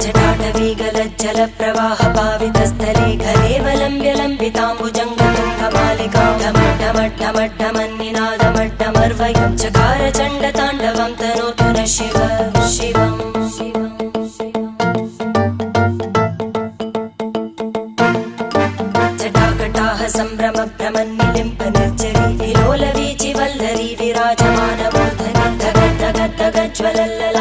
जटाटवीगलज्जल प्रवाह पावितस्थले घरेवलम्ब्य लम्बिताम्बुजङ्गतुङ्गमालिकां ढमड्ढमड्ढमड्ढमन्निनादमड्ढमर्वयं चकार चण्डताण्डवं तनोतु न शिव शिवम् जटाकटाह सम्भ्रम भ्रमन्निलिम्प निर्जरी विलोलवीचि वल्लरी विराजमानमूर्धनि धगद्धगद्धगज्ज्वलल्ल